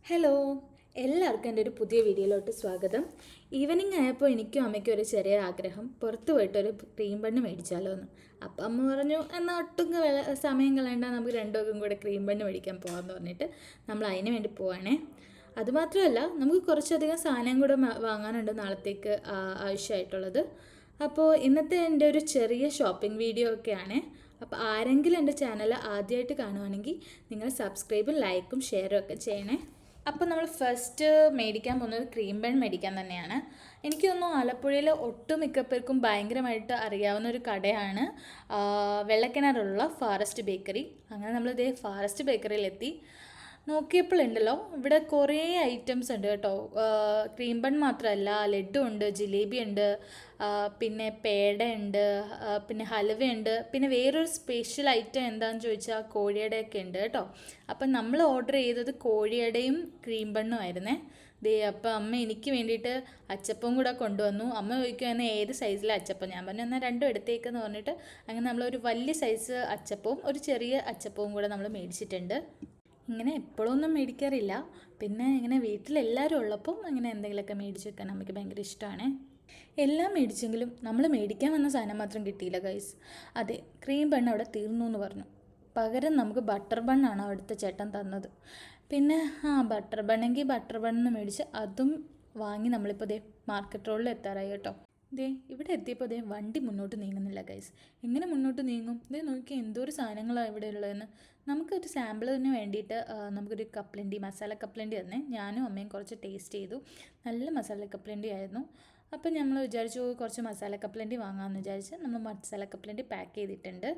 Hello, എല്ലാവർക്കും എൻ്റെ ഒരു പുതിയ വീഡിയോയിലോട്ട് സ്വാഗതം. ഈവനിങ് ആയപ്പോൾ എനിക്കും അമ്മയ്ക്കും ഒരു ചെറിയ ആഗ്രഹം, പുറത്ത് പോയിട്ടൊരു ക്രീം ബണ്ണ് മേടിച്ചാലോ എന്ന്. അപ്പം അമ്മ പറഞ്ഞു, എന്നാൽ ഒട്ടും സമയം കളയണ്ട, നമുക്ക് രണ്ടുപേർക്കും കൂടെ ക്രീം ബണ്ണ് മേടിക്കാൻ പോകാമെന്ന് പറഞ്ഞിട്ട് നമ്മൾ അതിന് വേണ്ടി പോവാണേ. അതുമാത്രമല്ല, നമുക്ക് കുറച്ചധികം സാധനം കൂടെ വാങ്ങാനുണ്ട് നാളത്തേക്ക് ആവശ്യമായിട്ടുള്ളത്. അപ്പോൾ ഇന്നത്തെ എൻ്റെ ഒരു ചെറിയ ഷോപ്പിംഗ് വീഡിയോ ഒക്കെയാണ്. അപ്പോൾ ആരെങ്കിലും എൻ്റെ ചാനൽ ആദ്യമായിട്ട് കാണുവാണെങ്കിൽ നിങ്ങൾ സബ്സ്ക്രൈബും ലൈക്കും ഷെയറും ഒക്കെ ചെയ്യണേ. അപ്പോൾ നമ്മൾ ഫസ്റ്റ് മേടിക്കാൻ പോകുന്നത് ക്രീം ബൺ മേടിക്കാൻ തന്നെയാണ്. എനിക്ക് തോന്നുന്നു ആലപ്പുഴയിൽ ഒട്ടുമിക്കപ്പേർക്കും ഭയങ്കരമായിട്ട് അറിയാവുന്ന ഒരു കടയാണ് വെള്ളക്കിണറുള്ള ഫാറസ്റ്റ് ബേക്കറി. അങ്ങനെ നമ്മളിതേ ഫാറസ്റ്റ് ബേക്കറിയിലെത്തി. നോക്കിയപ്പോഴുണ്ടല്ലോ ഇവിടെ കുറേ ഐറ്റംസ് ഉണ്ട് കേട്ടോ. ക്രീം ബൺ മാത്രമല്ല, ലഡ്ഡു ഉണ്ട്, ജിലേബി ഉണ്ട്, പിന്നെ പേട ഉണ്ട്, പിന്നെ ഹലുവയുണ്ട്, പിന്നെ വേറൊരു സ്പെഷ്യൽ ഐറ്റം എന്താണെന്ന് ചോദിച്ചാൽ കോഴിയടയൊക്കെ ഉണ്ട് കേട്ടോ. അപ്പം നമ്മൾ ഓർഡർ ചെയ്തത് കോഴിയടയും ക്രീം ബണ്ണും ആയിരുന്നേ. അപ്പം അമ്മ എനിക്ക് വേണ്ടിയിട്ട് അച്ചപ്പവും കൂടെ കൊണ്ടുവന്നു. അമ്മ ചോദിക്കുമായിരുന്നു ഏത് സൈസിലെ അച്ചപ്പം. ഞാൻ പറഞ്ഞു എന്നാൽ രണ്ടും എടുത്തേക്കെന്ന് പറഞ്ഞിട്ട് അങ്ങനെ നമ്മളൊരു വലിയ സൈസ് അച്ചപ്പവും ഒരു ചെറിയ അച്ചപ്പവും കൂടെ നമ്മൾ മേടിച്ചിട്ടുണ്ട്. ഇങ്ങനെ എപ്പോഴൊന്നും മേടിക്കാറില്ല, പിന്നെ ഇങ്ങനെ വീട്ടിലെല്ലാവരും ഉള്ളപ്പം അങ്ങനെ എന്തെങ്കിലുമൊക്കെ മേടിച്ച് വെക്കാൻ നമുക്ക് ഭയങ്കര ഇഷ്ടമാണ്. എല്ലാം മേടിച്ചെങ്കിലും നമ്മൾ മേടിക്കാൻ വന്ന സാധനം മാത്രം കിട്ടിയില്ല ഗൈസ്. അതെ, ക്രീം ബണ്ണ് അവിടെ തീർന്നു എന്ന് പറഞ്ഞു. പകരം നമുക്ക് ബട്ടർ ബണ്ണാണ് അവിടുത്തെ ചേട്ടൻ തന്നത്. പിന്നെ ബട്ടർ ബണ്ണെങ്കിൽ ബട്ടർ ബണ്ണ് മേടിച്ച് അതും വാങ്ങി നമ്മളിപ്പോൾ ദേ മാർക്കറ്റ് റോഡിൽ എത്താറായി കേട്ടോ. ഇവിടെ എത്തിയപ്പോൾ വണ്ടി മുന്നോട്ട് നീങ്ങുന്നില്ല ഗൈസ്. എങ്ങനെ മുന്നോട്ട് നീങ്ങും? നോക്കി എന്തോരു സാധനങ്ങളാണ് ഇവിടെ ഉള്ളതെന്ന്. നമുക്കൊരു സാമ്പിളിന് വേണ്ടിയിട്ട് നമുക്കൊരു കപ്പലണ്ടി, മസാല കപ്പലണ്ടി തന്നെ ഞാനും അമ്മയും കുറച്ച് ടേസ്റ്റ് ചെയ്തു. നല്ല മസാല കപ്പലണ്ടി ആയിരുന്നു. അപ്പം നമ്മൾ വിചാരിച്ചു കുറച്ച് മസാല കപ്പലണ്ടി വാങ്ങാമെന്ന് വിചാരിച്ച് നമ്മൾ മസാല കപ്പലണ്ടി പാക്ക് ചെയ്തിട്ടുണ്ട്.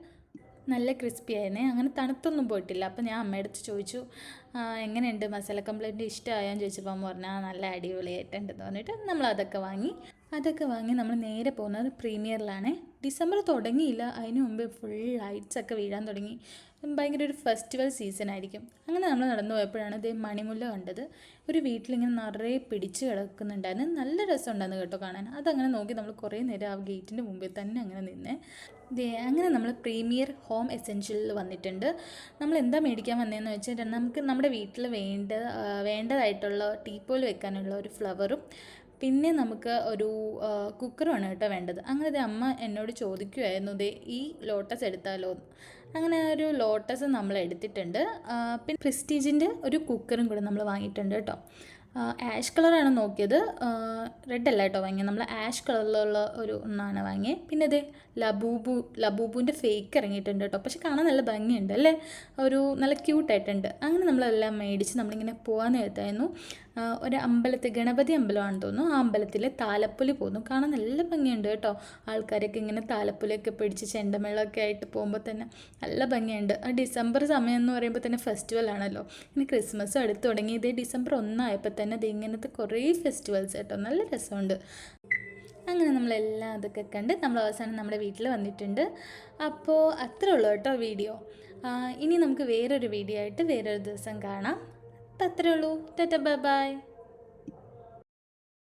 നല്ല ക്രിസ്പി ആയിരുന്നേ, അങ്ങനെ തണുത്തൊന്നും പോയിട്ടില്ല. അപ്പം ഞാൻ അമ്മയടുത്ത് ചോദിച്ചു എങ്ങനെയുണ്ട് മസാല കപ്പലണ്ടി, ഇഷ്ടമായോന്ന് ചോദിച്ചപ്പോൾ അമ്മ പറഞ്ഞാൽ നല്ല അടിപൊളിയായിട്ടുണ്ടെന്ന് പറഞ്ഞിട്ട് നമ്മൾ അതൊക്കെ വാങ്ങി നമ്മൾ നേരെ പോകുന്നത് പ്രീമിയറിലാണ്. ഡിസംബർ തുടങ്ങിയില്ല, അതിന് മുമ്പ് ഫുൾ ലൈറ്റ്സ് ഒക്കെ വീഴാൻ തുടങ്ങി. ഭയങ്കര ഒരു ഫെസ്റ്റിവൽ സീസൺ ആയിരിക്കും. അങ്ങനെ നമ്മൾ നടന്നു പോയപ്പോഴാണ് മണിമുല്ല കണ്ടത്. ഒരു വീട്ടിലിങ്ങനെ നിറയെ പിടിച്ച് കിടക്കുന്നുണ്ടായിരുന്നു. നല്ല രസമുണ്ടായിരുന്നു കേട്ടോ കാണാൻ. അതങ്ങനെ നോക്കി നമ്മൾ കുറേ നേരം ആ ഗേറ്റിൻ്റെ മുമ്പിൽ തന്നെ അങ്ങനെ നിന്നേ. അങ്ങനെ നമ്മൾ പ്രീമിയർ ഹോം എസെൻഷ്യലിൽ വന്നിട്ടുണ്ട്. നമ്മൾ എന്താ മേടിക്കാൻ വന്നതെന്ന് വെച്ചാൽ നമുക്ക് നമ്മുടെ വീട്ടിൽ വേണ്ടതായിട്ടുള്ള ടീപ്പോയിൽ വെക്കാനുള്ള ഒരു ഫ്ലവറും പിന്നെ നമുക്ക് ഒരു കുക്കറുമാണ് കേട്ടോ വേണ്ടത്. അങ്ങനെ അമ്മ എന്നോട് ചോദിക്കുമായിരുന്നു ഈ ലോട്ടസ് എടുത്താലോ എന്ന്. അങ്ങനെ ഒരു ലോട്ടസ് നമ്മൾ എടുത്തിട്ടുണ്ട്. പിന്നെ പ്രിസ്റ്റീജിൻ്റെ ഒരു കുക്കറും കൂടെ നമ്മൾ വാങ്ങിയിട്ടുണ്ട് കേട്ടോ. ആഷ് കളറാണ് നോക്കിയത്, റെഡ് അല്ല കേട്ടോ വാങ്ങിയത്. നമ്മൾ ആഷ് കളറിലുള്ള ഒരു ഒന്നാണ് വാങ്ങിയത്. പിന്നെ ലബൂബുവിൻ്റെ ഫേക്ക് ഇറങ്ങിയിട്ടുണ്ട് കേട്ടോ. പക്ഷെ കാണാൻ നല്ല ഭംഗിയുണ്ട് അല്ലേ, ഒരു നല്ല ക്യൂട്ടായിട്ടുണ്ട്. അങ്ങനെ നമ്മളെല്ലാം മേടിച്ച് നമ്മളിങ്ങനെ പോകാൻ നേരത്തായിരുന്നു ഒരു അമ്പലത്തിൽ, ഗണപതി അമ്പലമാണെന്ന് തോന്നുന്നു, ആ അമ്പലത്തിൽ താലപ്പൊലി പോകുന്നു. കാണാൻ നല്ല ഭംഗിയുണ്ട് കേട്ടോ. ആൾക്കാരൊക്കെ ഇങ്ങനെ താലപ്പൊലിയൊക്കെ പിടിച്ച് ചെണ്ടമേളമൊക്കെ ആയിട്ട് പോകുമ്പോൾ തന്നെ നല്ല ഭംഗിയുണ്ട്. ആ ഡിസംബർ സമയം എന്ന് പറയുമ്പോൾ തന്നെ ഫെസ്റ്റിവൽ ആണല്ലോ. ഇനി ക്രിസ്മസും അടുത്ത് തുടങ്ങി. ഡിസംബർ 1 ആയപ്പോൾ തന്നെ ഇങ്ങനത്തെ കുറേ ഫെസ്റ്റിവൽസ് കേട്ടോ, നല്ല രസമുണ്ട്. അങ്ങനെ നമ്മളെല്ലാം അതൊക്കെ കണ്ട് നമ്മൾ അവസാനം നമ്മുടെ വീട്ടിൽ വന്നിട്ടുണ്ട്. അപ്പോൾ അത്രേ ഉള്ളൂ കേട്ടോ വീഡിയോ. ഇനി നമുക്ക് വേറൊരു വീഡിയോ ആയിട്ട് വേറൊരു ദിവസം കാണാം. അപ്പം അത്രേ ഉള്ളൂ. Tata, bye bye.